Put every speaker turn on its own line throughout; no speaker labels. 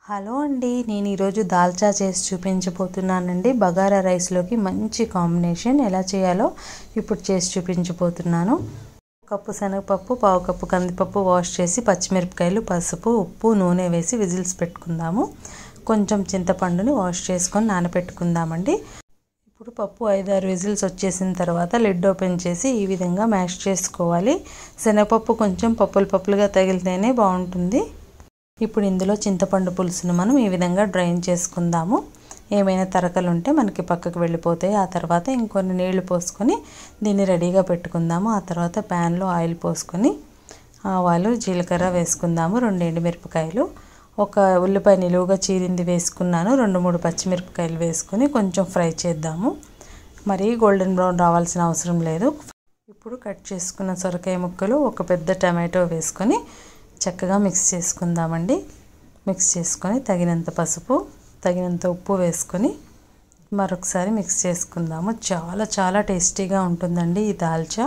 Hello అండి, నేను ఈరోజు దాల్చా చేసి చూపించబోతున్నానండి. బగారా రైస్లోకి మంచి కాంబినేషన్. ఎలా చేయాలో ఇప్పుడు చేసి చూపించబోతున్నాను. కప్పు శనగపప్పు, పావు కప్పు కందిపప్పు వాష్ చేసి పచ్చిమిరపకాయలు, పసుపు, ఉప్పు, నూనె వేసి విజిల్స్ పెట్టుకుందాము. కొంచెం చింతపండుని వాష్ చేసుకొని నానబెట్టుకుందామండి. ఇప్పుడు పప్పు 5-6 విజిల్స్ వచ్చేసిన తర్వాత లిడ్ ఓపెన్ చేసి ఈ విధంగా మ్యాష్ చేసుకోవాలి. శనగపప్పు కొంచెం పప్పులుగా తగిలితేనే బాగుంటుంది. ఇప్పుడు ఇందులో చింతపండు పులుసును మనం ఈ విధంగా డ్రైన్ చేసుకుందాము. ఏమైనా తరకలు ఉంటే మనకి పక్కకు వెళ్ళిపోతాయి. ఆ తర్వాత ఇంకొన్ని నీళ్లు పోసుకొని దీన్ని రెడీగా పెట్టుకుందాము. ఆ తర్వాత ప్యాన్లో ఆయిల్ పోసుకొని ఆవాలు, జీలకర్ర వేసుకుందాము. 2 ఎండుమిరపకాయలు, ఒక ఉల్లిపాయ నిలువుగా చీరింది వేసుకున్నాను. 2-3 పచ్చిమిరపకాయలు వేసుకొని కొంచెం ఫ్రై చేద్దాము. మరీ గోల్డెన్ బ్రౌన్ రావాల్సిన అవసరం లేదు. ఇప్పుడు కట్ చేసుకున్న సొరకాయ ముక్కలు, ఒక పెద్ద టమాటో వేసుకొని చక్కగా మిక్స్ చేసుకుందామండి. మిక్స్ చేసుకొని తగినంత పసుపు, తగినంత ఉప్పు వేసుకొని మరొకసారి మిక్స్ చేసుకుందాము. చాలా టేస్టీగా ఉంటుందండి ఈ దాల్చా.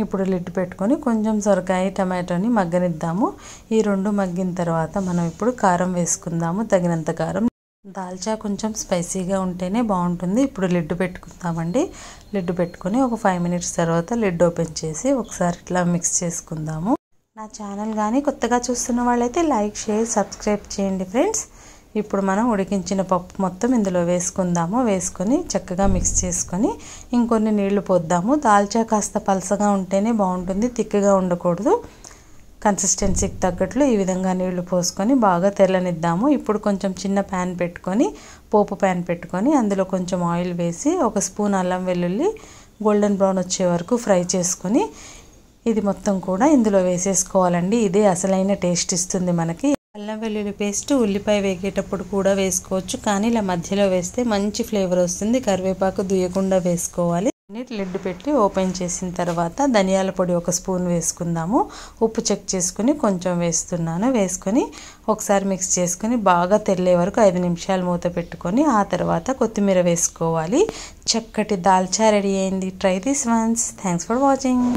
ఇప్పుడు లిడ్ పెట్టుకొని కొంచెం సొరకాయ, టమాటోని మగ్గనిద్దాము. ఈ రెండు మగ్గిన తర్వాత మనం ఇప్పుడు కారం వేసుకుందాము. తగినంత కారం. దాల్చా కొంచెం స్పైసీగా ఉంటేనే బాగుంటుంది. ఇప్పుడు లిడ్ పెట్టుకుందామండి. లిడ్ పెట్టుకొని ఒక 5 మినిట్స్ తర్వాత లిడ్ ఓపెన్ చేసి ఒకసారి ఇట్లా మిక్స్ చేసుకుందాము. నా ఛానల్ కానీ కొత్తగా చూస్తున్న వాళ్ళైతే లైక్, షేర్, సబ్స్క్రైబ్ చేయండి ఫ్రెండ్స్. ఇప్పుడు మనం ఉడికించిన పప్పు మొత్తం ఇందులో వేసుకుందాము. వేసుకొని చక్కగా మిక్స్ చేసుకొని ఇంకొన్ని నీళ్లు పోద్దాము. దాల్చా కాస్త పలసగా ఉంటేనే బాగుంటుంది, తిక్కగా ఉండకూడదు. కన్సిస్టెన్సీకి తగ్గట్లు ఈ విధంగా నీళ్లు పోసుకొని బాగా తెల్లనిద్దాము. ఇప్పుడు కొంచెం చిన్న ప్యాన్ పెట్టుకొని, పోపు ప్యాన్ పెట్టుకొని అందులో కొంచెం ఆయిల్ వేసి 1 స్పూన్ అల్లం వెల్లుల్లి గోల్డెన్ బ్రౌన్ వచ్చే వరకు ఫ్రై చేసుకొని ఇది మొత్తం కూడా ఇందులో వేసేసుకోవాలండి. ఇదే అసలైన టేస్ట్ ఇస్తుంది మనకి. అల్లం వెల్లుల్లి పేస్ట్ ఉల్లిపాయ వేగేటప్పుడు కూడా వేసుకోవచ్చు, కానీ ఇలా మధ్యలో వేస్తే మంచి ఫ్లేవర్ వస్తుంది. కరివేపాకు దుయ్యకుండా వేసుకోవాలి. లిడ్ పెట్టి ఓపెన్ చేసిన తర్వాత ధనియాల పొడి 1 స్పూన్ వేసుకుందాము. ఉప్పు చెక్ చేసుకుని కొంచెం వేస్తున్నాను. వేసుకొని ఒకసారి మిక్స్ చేసుకొని బాగా తెల్లే వరకు 5 నిమిషాలు మూత పెట్టుకొని ఆ తర్వాత కొత్తిమీర వేసుకోవాలి. చక్కటి దాల్చా రెడీ అయింది. Try this once. Thanks for watching.